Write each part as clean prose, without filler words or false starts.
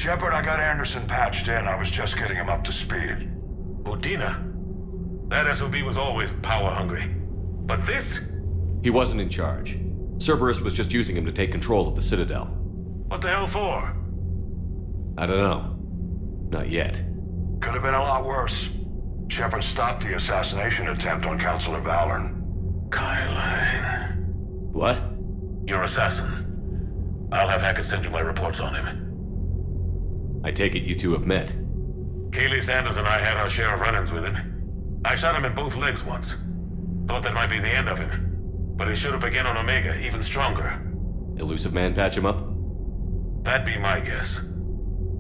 Shepard, I got Anderson patched in. I was just getting him up to speed. Udina? That SOB was always power-hungry. But this? He wasn't in charge. Cerberus was just using him to take control of the Citadel. What the hell for? I don't know. Not yet. Could have been a lot worse. Shepard stopped the assassination attempt on Councilor Valorn. Kyle. What? Your assassin. I'll have Hackett send you my reports on him. I take it you two have met. Kaylee Sanders and I had our share of run-ins with him. I shot him in both legs once. Thought that might be the end of him. But he showed up again on Omega, even stronger. Elusive Man patch him up? That'd be my guess.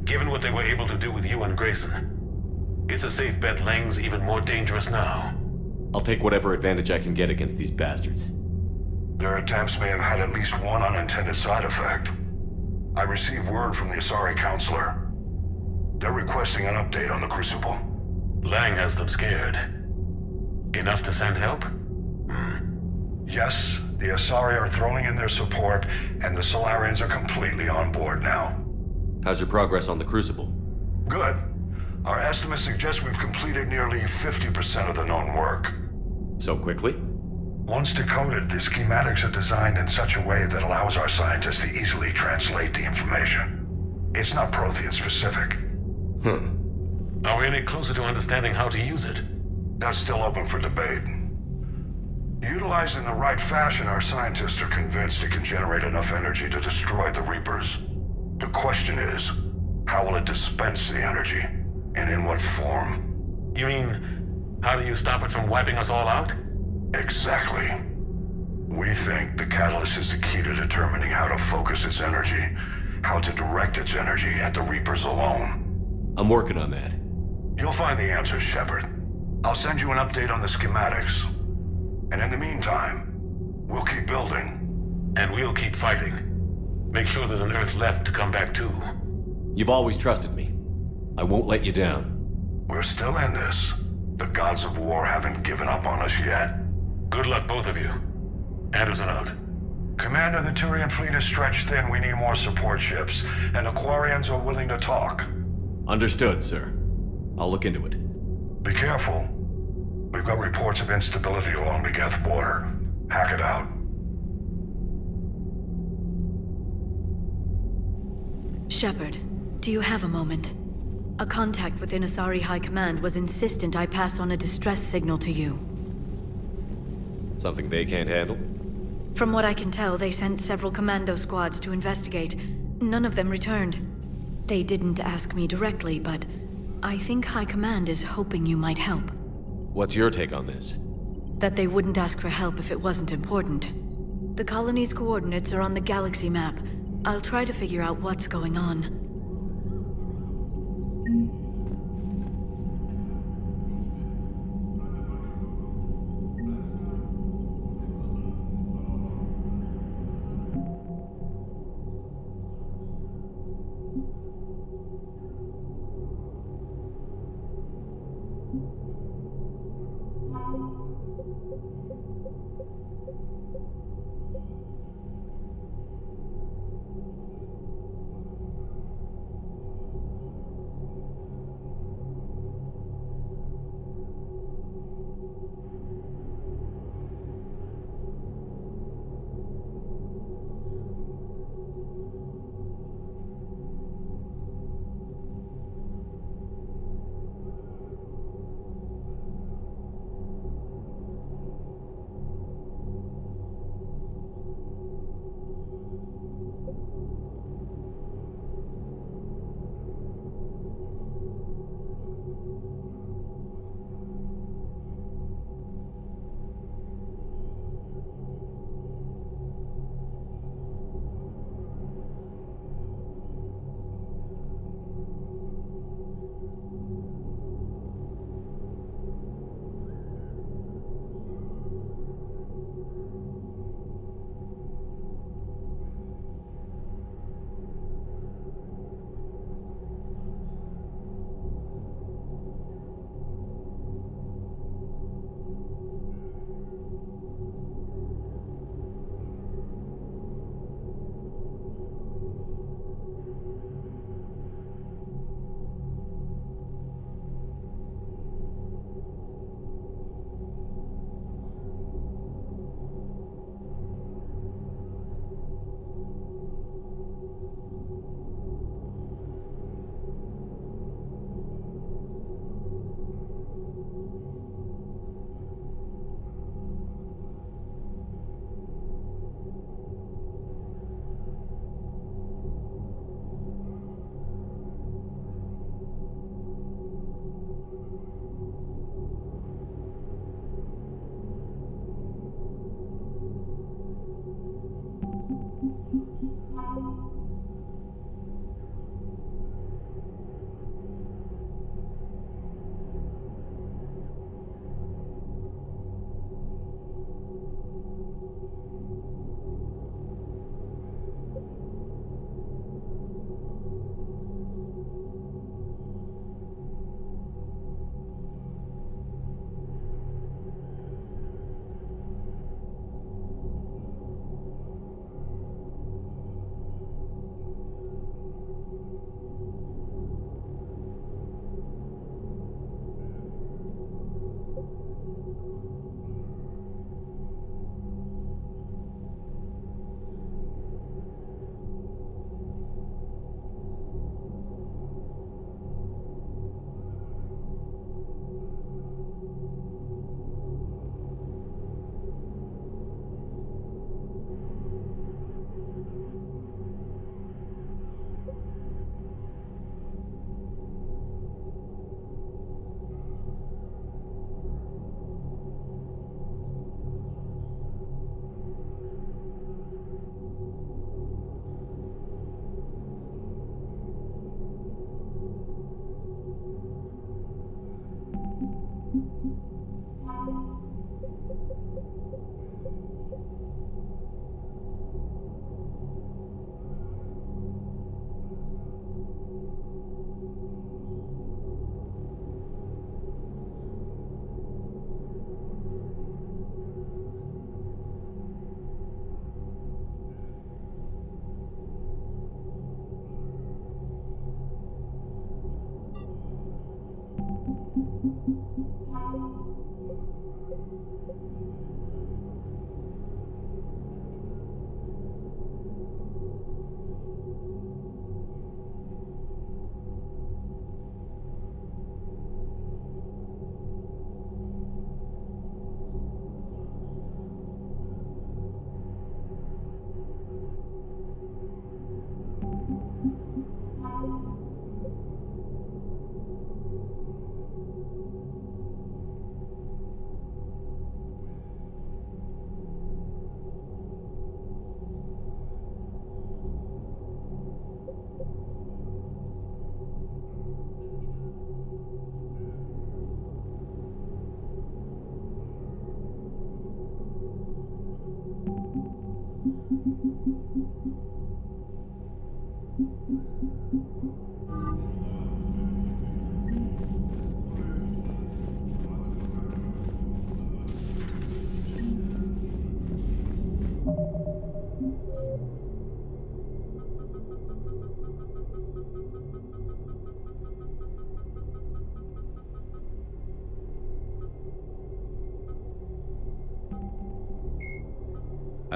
Given what they were able to do with you and Grayson, it's a safe bet Lang's even more dangerous now. I'll take whatever advantage I can get against these bastards. Their attempts may have had at least one unintended side effect. I received word from the Asari Counselor. They're requesting an update on the Crucible. Lang has them scared. Enough to send help? Yes, the Asari are throwing in their support, and the Solarians are completely on board now. How's your progress on the Crucible? Good. Our estimates suggest we've completed nearly 50% of the known work. So quickly? Once decoded, the schematics are designed in such a way that allows our scientists to easily translate the information. It's not Prothean specific. Are we any closer to understanding how to use it? That's still open for debate. Utilized in the right fashion, our scientists are convinced it can generate enough energy to destroy the Reapers. The question is, how will it dispense the energy? And in what form? You mean, how do you stop it from wiping us all out? Exactly. We think the catalyst is the key to determining how to focus its energy, how to direct its energy at the Reapers alone. I'm working on that. You'll find the answers, Shepard. I'll send you an update on the schematics. And in the meantime, we'll keep building. And we'll keep fighting. Make sure there's an Earth left to come back to. You've always trusted me. I won't let you down. We're still in this. The gods of war haven't given up on us yet. Good luck, both of you. Anderson out. Commander, the Turian fleet is stretched thin. We need more support ships. And Aquarians are willing to talk. Understood, sir. I'll look into it. Be careful. We've got reports of instability along the Geth border. Hack it out. Shepard, do you have a moment? A contact within Asari High Command was insistent I pass on a distress signal to you. Something they can't handle? From what I can tell, they sent several commando squads to investigate. None of them returned. They didn't ask me directly, but I think High Command is hoping you might help. What's your take on this? That they wouldn't ask for help if it wasn't important. The colony's coordinates are on the galaxy map. I'll try to figure out what's going on.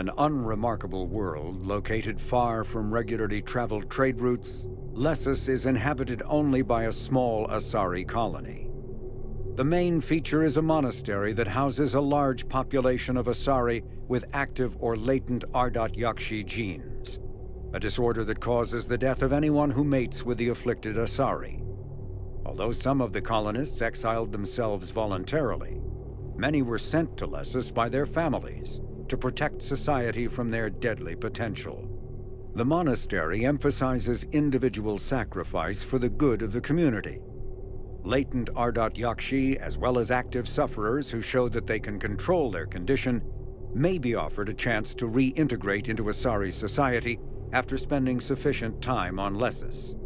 An unremarkable world located far from regularly traveled trade routes, Lessus is inhabited only by a small Asari colony. The main feature is a monastery that houses a large population of Asari with active or latent R.Yakshi genes, a disorder that causes the death of anyone who mates with the afflicted Asari. Although some of the colonists exiled themselves voluntarily, many were sent to Lessus by their families to protect society from their deadly potential. The monastery emphasizes individual sacrifice for the good of the community. Latent R.Yakshi, as well as active sufferers who show that they can control their condition, may be offered a chance to reintegrate into Asari society after spending sufficient time on Lessus.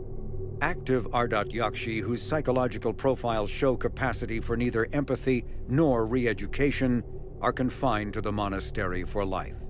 Active R.Yakshi whose psychological profiles show capacity for neither empathy nor re-education are confined to the monastery for life.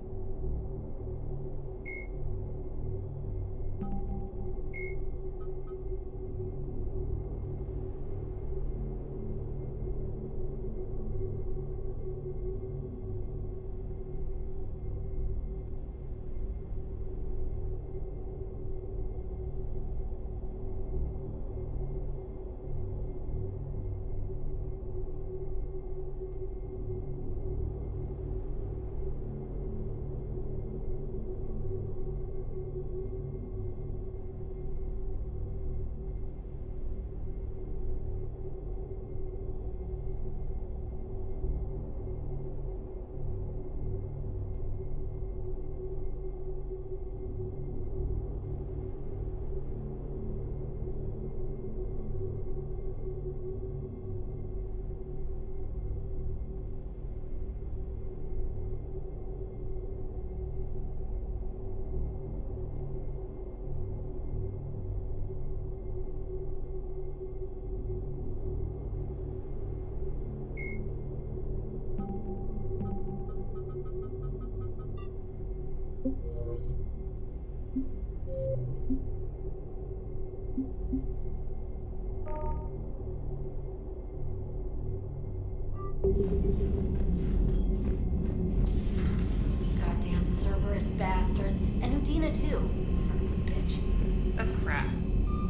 Goddamn Cerberus bastards. And Udina too. Son of a bitch. That's crap.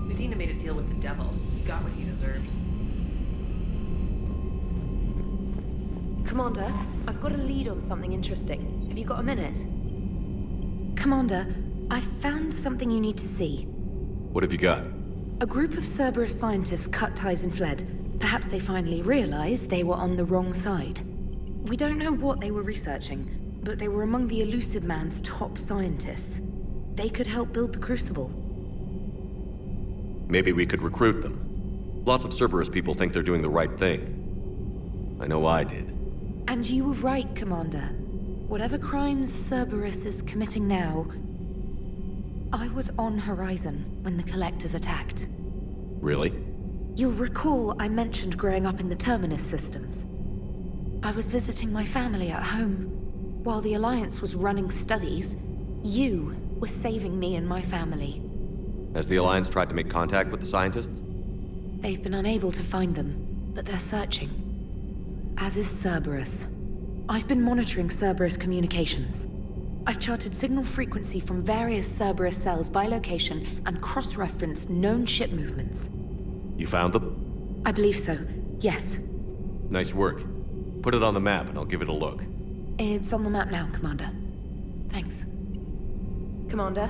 Udina made a deal with the devil. He got what he deserved. Commander, I've got a lead on something interesting. Have you got a minute? Commander, I found something you need to see. What have you got? A group of Cerberus scientists cut ties and fled. Perhaps they finally realized they were on the wrong side. We don't know what they were researching, but they were among the Elusive Man's top scientists. They could help build the Crucible. Maybe we could recruit them. Lots of Cerberus people think they're doing the right thing. I know I did. And you were right, Commander. Whatever crimes Cerberus is committing now, I was on Horizon when the Collectors attacked. Really? You'll recall I mentioned growing up in the Terminus systems. I was visiting my family at home. While the Alliance was running studies, you were saving me and my family. Has the Alliance tried to make contact with the scientists? They've been unable to find them, but they're searching. As is Cerberus. I've been monitoring Cerberus communications. I've charted signal frequency from various Cerberus cells by location and cross-referenced known ship movements. You found them? I believe so, yes. Nice work. Put it on the map and I'll give it a look. It's on the map now, Commander. Thanks. Commander?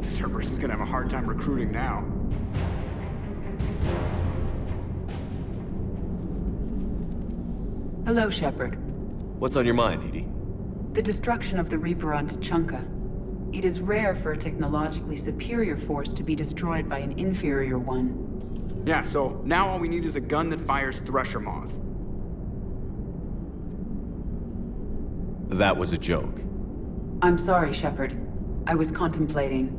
Cerberus is gonna have a hard time recruiting now. Hello, Shepard. What's on your mind, Edie? The destruction of the Reaper on Tuchanka. It is rare for a technologically superior force to be destroyed by an inferior one. Yeah, so now all we need is a gun that fires Thresher Maws. That was a joke. I'm sorry, Shepard. I was contemplating.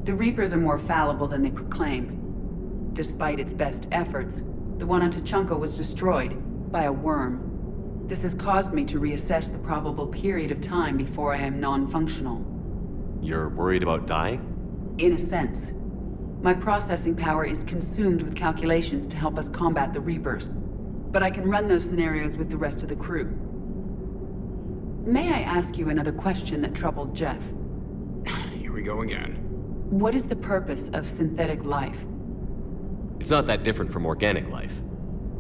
The Reapers are more fallible than they proclaim. Despite its best efforts, the one on Tuchanka was destroyed by a worm. This has caused me to reassess the probable period of time before I am non-functional. You're worried about dying? In a sense. My processing power is consumed with calculations to help us combat the Reapers. But I can run those scenarios with the rest of the crew. May I ask you another question that troubled Jeff? Here we go again. What is the purpose of synthetic life? It's not that different from organic life.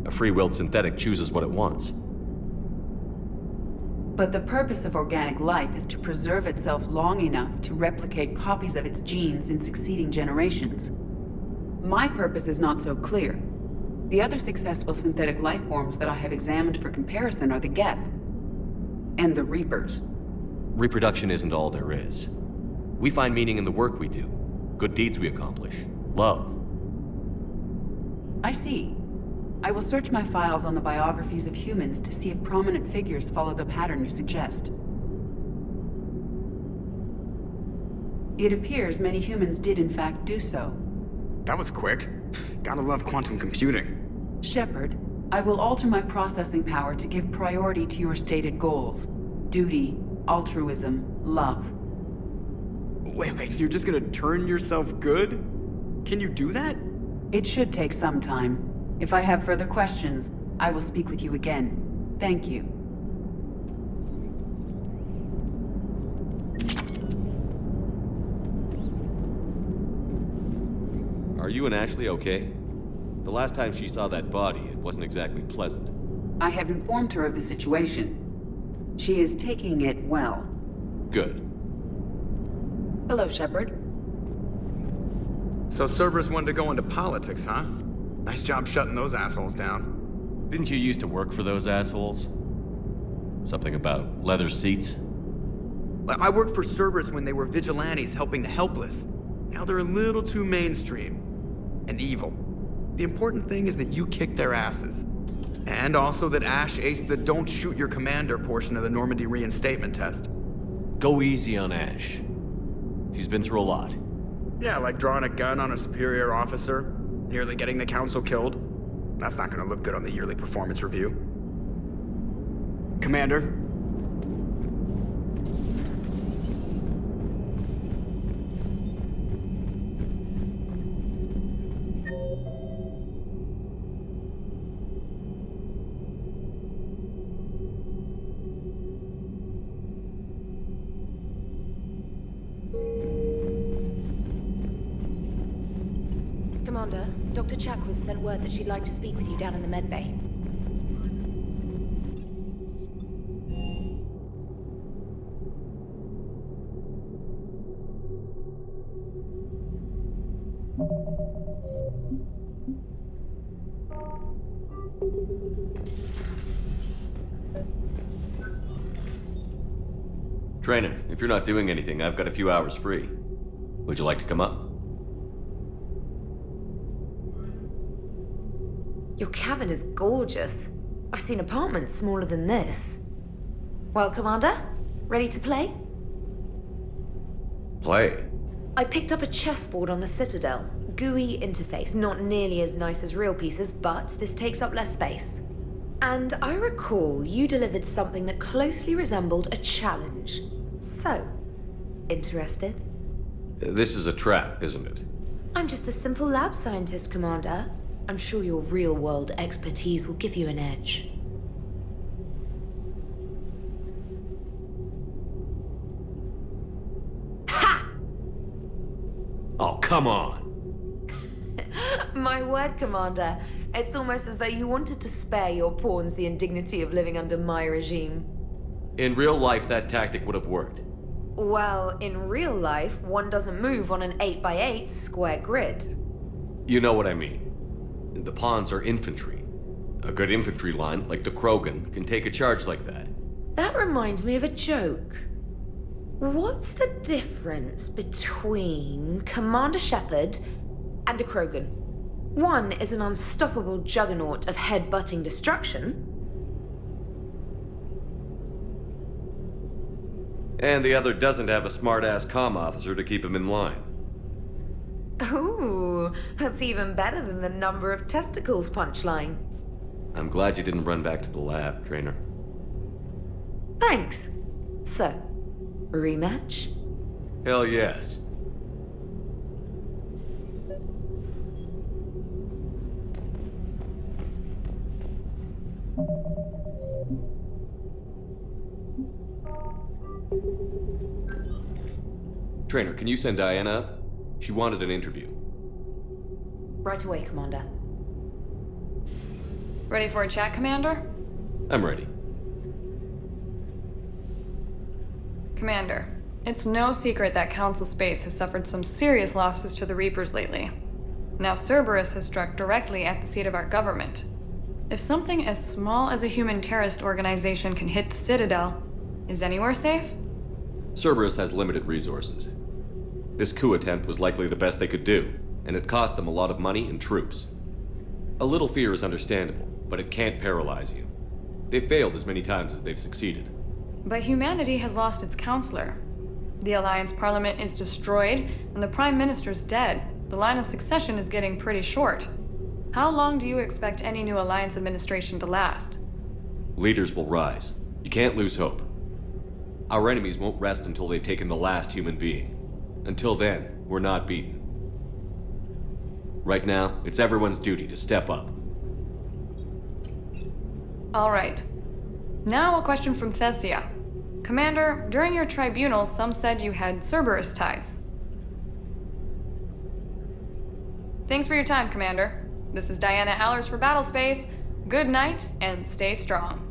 A free-willed synthetic chooses what it wants. But the purpose of organic life is to preserve itself long enough to replicate copies of its genes in succeeding generations. My purpose is not so clear. The other successful synthetic life forms that I have examined for comparison are the Geth and the Reapers. Reproduction isn't all there is. We find meaning in the work we do, good deeds we accomplish, love. I see. I will search my files on the biographies of humans to see if prominent figures follow the pattern you suggest. It appears many humans did in fact do so. That was quick. Gotta love quantum computing. Shepard, I will alter my processing power to give priority to your stated goals. Duty, altruism, love. Wait, you're just gonna turn yourself good? Can you do that? It should take some time. If I have further questions, I will speak with you again. Thank you. Are you and Ashley okay? The last time she saw that body, it wasn't exactly pleasant. I have informed her of the situation. She is taking it well. Good. Hello, Shepard. So Cerberus wanted to go into politics, huh? Nice job shutting those assholes down. Didn't you used to work for those assholes? Something about leather seats? I worked for Cerberus when they were vigilantes helping the helpless. Now they're a little too mainstream. And evil. The important thing is that you kick their asses. And also that Ash aced the don't shoot your commander portion of the Normandy reinstatement test. Go easy on Ash. She's been through a lot. Yeah, like drawing a gun on a superior officer, nearly getting the council killed. That's not gonna look good on the yearly performance review. Commander? Commander, Dr. Chakwas sent word that she'd like to speak with you down in the med bay. Trainer, if you're not doing anything, I've got a few hours free. Would you like to come up? Your cabin is gorgeous. I've seen apartments smaller than this. Well, Commander, ready to play? Play? I picked up a chessboard on the Citadel. GUI interface, not nearly as nice as real pieces, but this takes up less space. And I recall you delivered something that closely resembled a challenge. So, interested? This is a trap, isn't it? I'm just a simple lab scientist, Commander. I'm sure your real-world expertise will give you an edge. Ha! Oh, come on! My word, Commander. It's almost as though you wanted to spare your pawns the indignity of living under my regime. In real life, that tactic would have worked. Well, in real life, one doesn't move on an 8x8 square grid. You know what I mean. The pawns are infantry. A good infantry line, like the Krogan, can take a charge like that. That reminds me of a joke. What's the difference between Commander Shepard and a Krogan? One is an unstoppable juggernaut of head-butting destruction. And the other doesn't have a smart-ass comm officer to keep him in line. Ooh, that's even better than the number of testicles punchline. I'm glad you didn't run back to the lab, Trainer. Thanks. So, rematch? Hell yes. Trainer, can you send Diana up? She wanted an interview. Right away, Commander. Ready for a chat, Commander? I'm ready. Commander, it's no secret that Council Space has suffered some serious losses to the Reapers lately. Now Cerberus has struck directly at the seat of our government. If something as small as a human terrorist organization can hit the Citadel, is anywhere safe? Cerberus has limited resources. This coup attempt was likely the best they could do, and it cost them a lot of money and troops. A little fear is understandable, but it can't paralyze you. They've failed as many times as they've succeeded. But humanity has lost its counselor. The Alliance Parliament is destroyed, and the Prime Minister's dead. The line of succession is getting pretty short. How long do you expect any new Alliance administration to last? Leaders will rise. You can't lose hope. Our enemies won't rest until they've taken the last human being. Until then, we're not beaten. Right now, it's everyone's duty to step up. All right. Now a question from Thessia. Commander, during your tribunal, some said you had Cerberus ties. Thanks for your time, Commander. This is Diana Allers for Battlespace. Good night, and stay strong.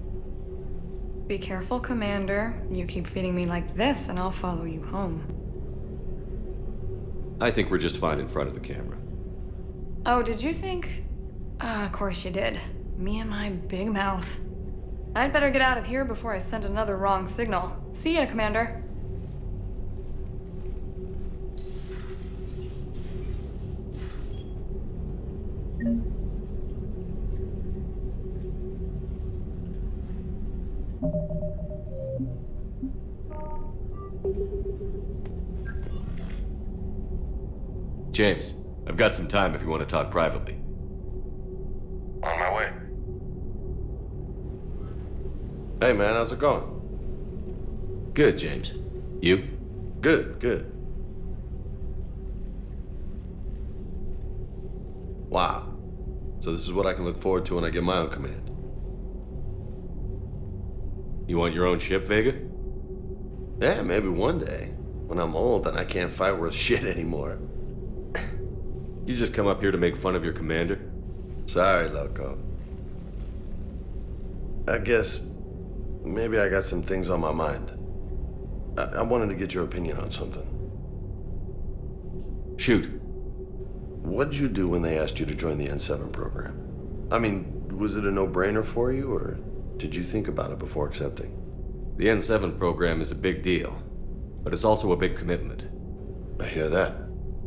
Be careful, Commander. You keep feeding me like this, and I'll follow you home. I think we're just fine in front of the camera. Oh, did you think? Of course you did. Me and my big mouth. I'd better get out of here before I send another wrong signal. See ya, Commander. James, I've got some time if you want to talk privately. On my way. Hey man, how's it going? Good, James. You? Good, good. Wow. So this is what I can look forward to when I get my own command. You want your own ship, Vega? Yeah, maybe one day. When I'm old and I can't fight worth shit anymore. You just come up here to make fun of your commander? Sorry, Loco. I guess maybe I got some things on my mind. I wanted to get your opinion on something. Shoot. What'd you do when they asked you to join the N7 program? I mean, was it a no-brainer for you, or did you think about it before accepting? The N7 program is a big deal, but it's also a big commitment. I hear that.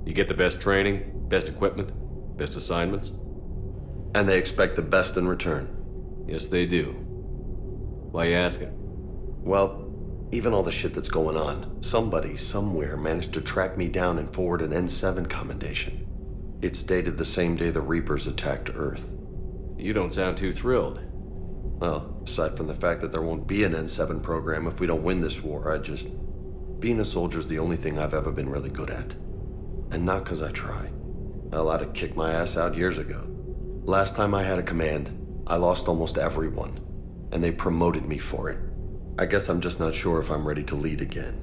You get the best training, best equipment, best assignments. And they expect the best in return. Yes, they do. Why you asking? Well, even all the shit that's going on, somebody somewhere managed to track me down and forward an N7 commendation. It's dated the same day the Reapers attacked Earth. You don't sound too thrilled. Well, aside from the fact that there won't be an N7 program if we don't win this war, being a soldier's the only thing I've ever been really good at. And not because I try. Hell, I'd have kicked my ass out years ago. Last time I had a command, I lost almost everyone, and they promoted me for it. I guess I'm just not sure if I'm ready to lead again.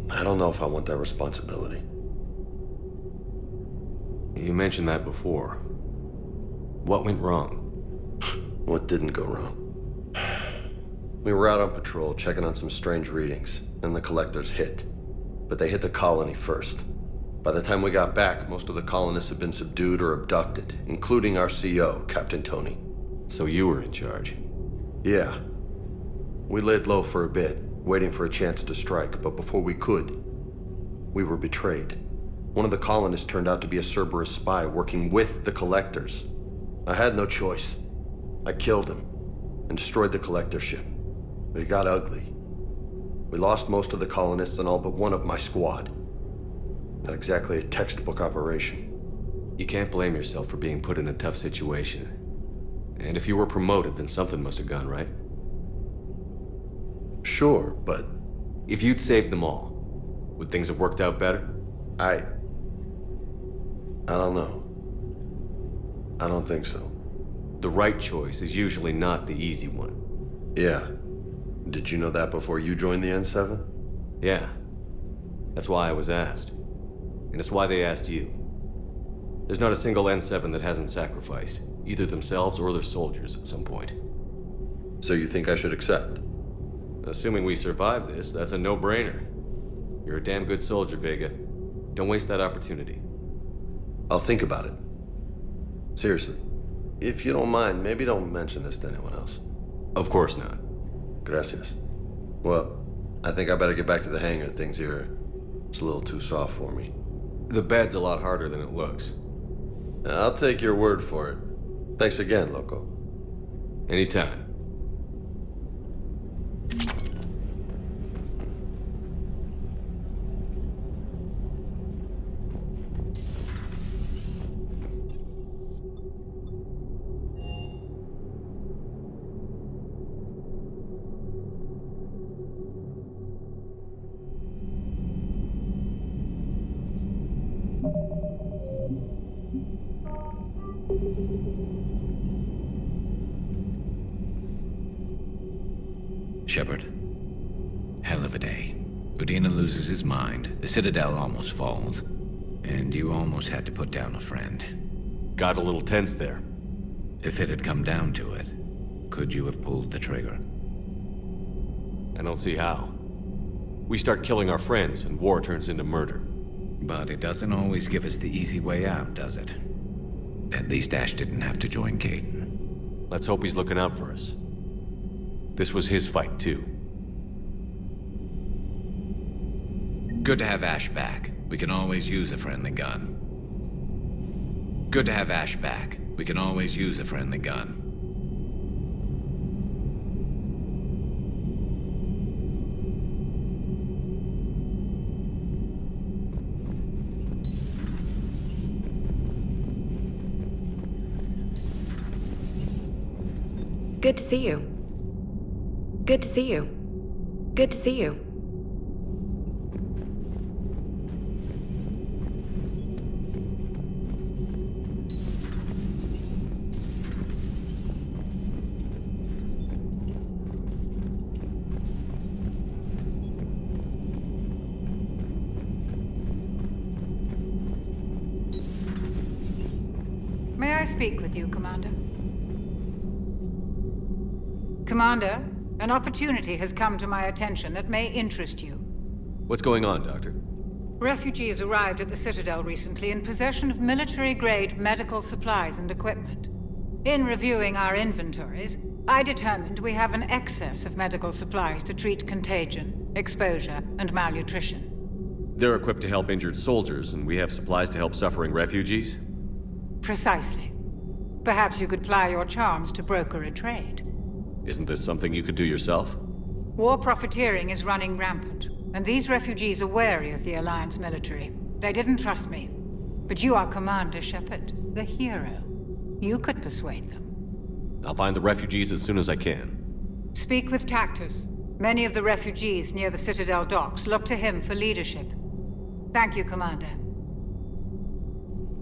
I don't know if I want that responsibility. You mentioned that before. What went wrong? What didn't go wrong? We were out on patrol, checking on some strange readings, and the collectors hit. But they hit the colony first. By the time we got back, most of the colonists had been subdued or abducted, including our CO, Captain Tony. So you were in charge? Yeah. We laid low for a bit, waiting for a chance to strike, but before we could, we were betrayed. One of the colonists turned out to be a Cerberus spy working with the collectors. I had no choice. I killed him and destroyed the collector ship. But it got ugly. We lost most of the colonists and all but one of my squad. Not exactly a textbook operation. You can't blame yourself for being put in a tough situation. And if you were promoted, then something must have gone right. Sure, but... If you'd saved them all, would things have worked out better? I don't know. I don't think so. The right choice is usually not the easy one. Yeah. Did you know that before you joined the N7? Yeah. That's why I was asked. And it's why they asked you. There's not a single N7 that hasn't sacrificed, either themselves or their soldiers at some point. So you think I should accept? Assuming we survive this, that's a no-brainer. You're a damn good soldier, Vega. Don't waste that opportunity. I'll think about it. Seriously. If you don't mind, maybe don't mention this to anyone else. Of course not. Gracias. Well, I think I better get back to the hangar. Things here, it's a little too soft for me. The bed's a lot harder than it looks. I'll take your word for it. Thanks again, Loco. Anytime. Shepard. Hell of a day. Udina loses his mind, the Citadel almost falls, and you almost had to put down a friend. Got a little tense there. If it had come down to it, could you have pulled the trigger? I don't see how. We start killing our friends, and war turns into murder. But it doesn't always give us the easy way out, does it? At least Ash didn't have to join Caden. Let's hope he's looking out for us. This was his fight, too. Good to have Ash back. We can always use a friendly gun. Good to have Ash back. We can always use a friendly gun. Good to see you. Good to see you. Good to see you. May I speak with you, Commander? Commander, an opportunity has come to my attention that may interest you. What's going on, Doctor? Refugees arrived at the Citadel recently in possession of military-grade medical supplies and equipment. In reviewing our inventories, I determined we have an excess of medical supplies to treat contagion, exposure, and malnutrition. They're equipped to help injured soldiers, and we have supplies to help suffering refugees? Precisely. Perhaps you could ply your charms to broker a trade. Isn't this something you could do yourself? War profiteering is running rampant, and these refugees are wary of the Alliance military. They didn't trust me. But you are Commander Shepard, the hero. You could persuade them. I'll find the refugees as soon as I can. Speak with Tactus. Many of the refugees near the Citadel docks look to him for leadership. Thank you, Commander.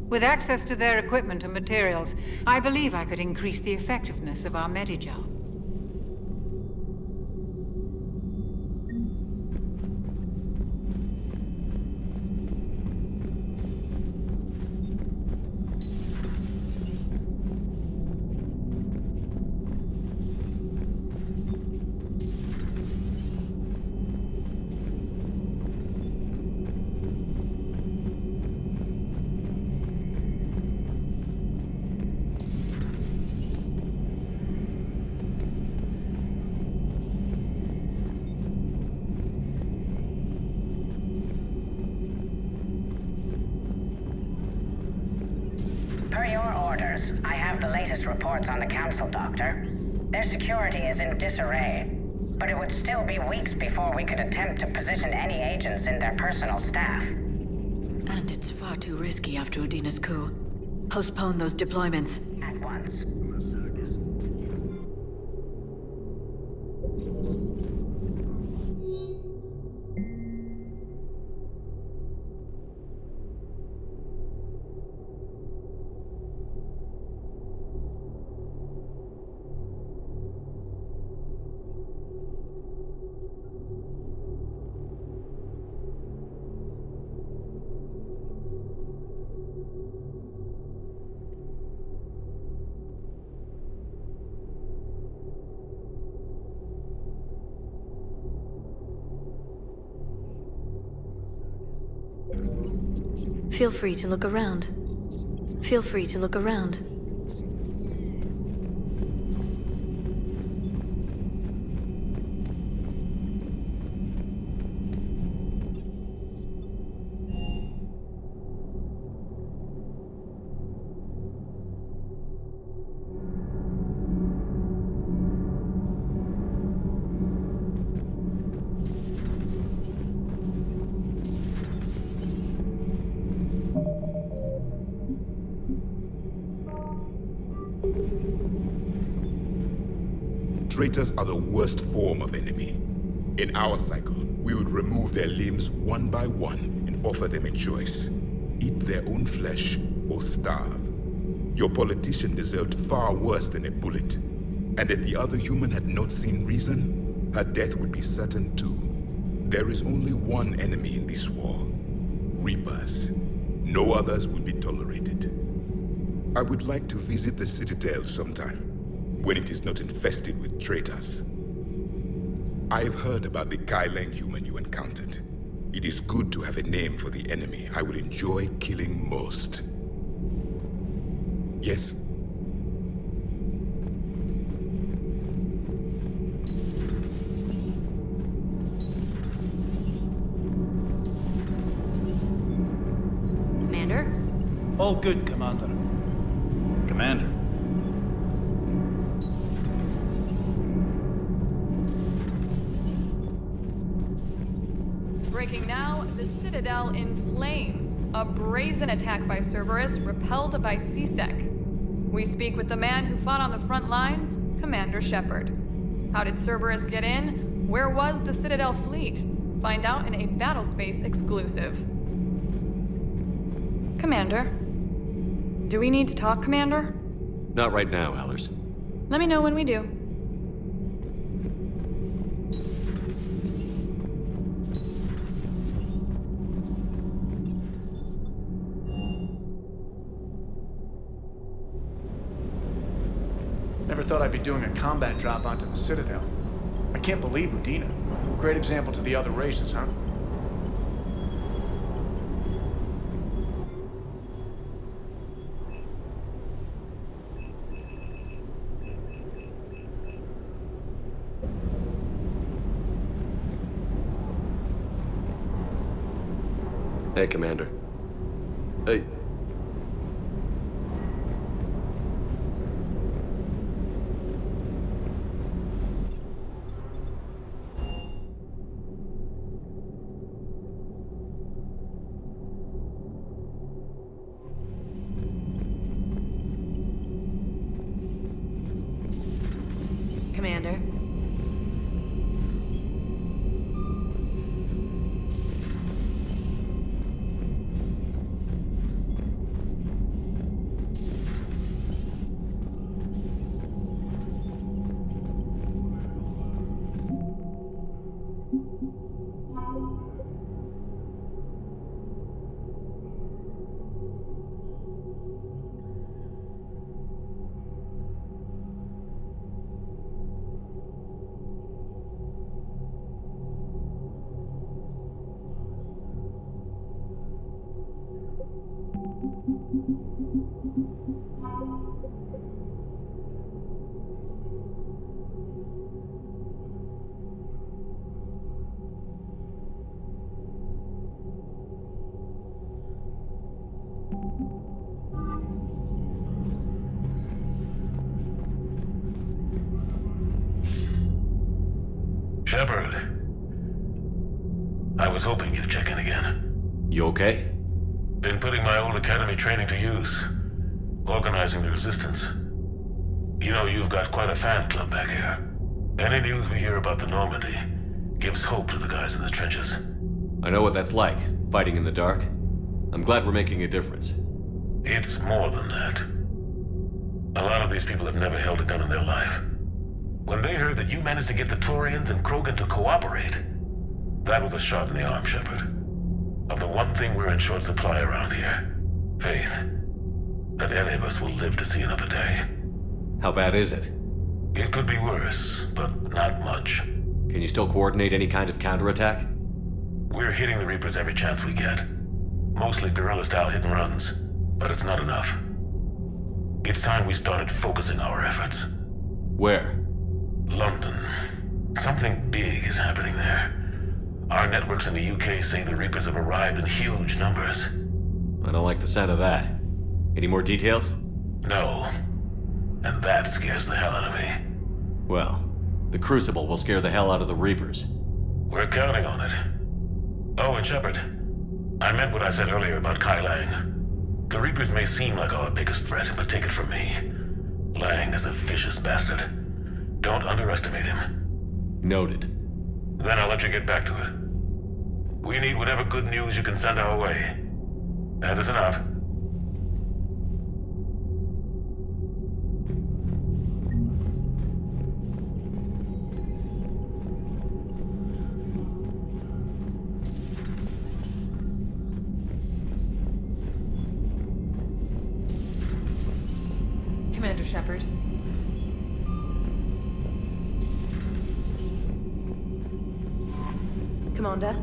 With access to their equipment and materials, I believe I could increase the effectiveness of our Medigel. Per your orders, I have the latest reports on the Council, Doctor. Their security is in disarray. but it would still be weeks before we could attempt to position any agents in their personal staff. And it's far too risky after Udina's coup. Postpone those deployments. At once. Feel free to look around. Feel free to look around. Traitors are the worst form of enemy. In our cycle, we would remove their limbs one by one and offer them a choice. Eat their own flesh or starve. Your politician deserved far worse than a bullet. And if the other human had not seen reason, her death would be certain too. There is only one enemy in this war. Reapers. No others will be tolerated. I would like to visit the Citadel sometime, when it is not infested with traitors. I have heard about the Kyleng human you encountered. It is good to have a name for the enemy I will enjoy killing most. Yes? Commander? All good, Commander. Commander. Breaking now, the Citadel in flames. A brazen attack by Cerberus repelled by C-Sec. We speak with the man who fought on the front lines, Commander Shepard. How did Cerberus get in? Where was the Citadel fleet? Find out in a Battlespace exclusive. Commander? Do we need to talk, Commander? Not right now, Allers. Let me know when we do. Never thought I'd be doing a combat drop onto the Citadel. I can't believe Udina. Great example to the other races, huh? Hey, Commander. Hey. Commander. Shepard. I was hoping you'd check in again. You okay? Been putting my old academy training to use. Organizing the resistance. You know, you've got quite a fan club back here. Any news we hear about the Normandy gives hope to the guys in the trenches. I know what that's like, fighting in the dark. I'm glad we're making a difference. It's more than that. A lot of these people have never held a gun in their life. When they heard that you managed to get the Turians and Krogan to cooperate, that was a shot in the arm, Shepard. Of the one thing we're in short supply around here, faith. That any of us will live to see another day. How bad is it? It could be worse, but not much. Can you still coordinate any kind of counterattack? We're hitting the Reapers every chance we get. Mostly guerrilla-style hit-and-runs, but it's not enough. It's time we started focusing our efforts. Where? London. Something big is happening there. Our networks in the UK say the Reapers have arrived in huge numbers. I don't like the sound of that. Any more details? No. And that scares the hell out of me. Well, the Crucible will scare the hell out of the Reapers. We're counting on it. Oh, and Shepard, I meant what I said earlier about Kai Lang. The Reapers may seem like our biggest threat, but take it from me. Lang is a vicious bastard. Don't underestimate him. Noted. Then I'll let you get back to it. We need whatever good news you can send our way. Anderson out. Commander Shepard. Commander?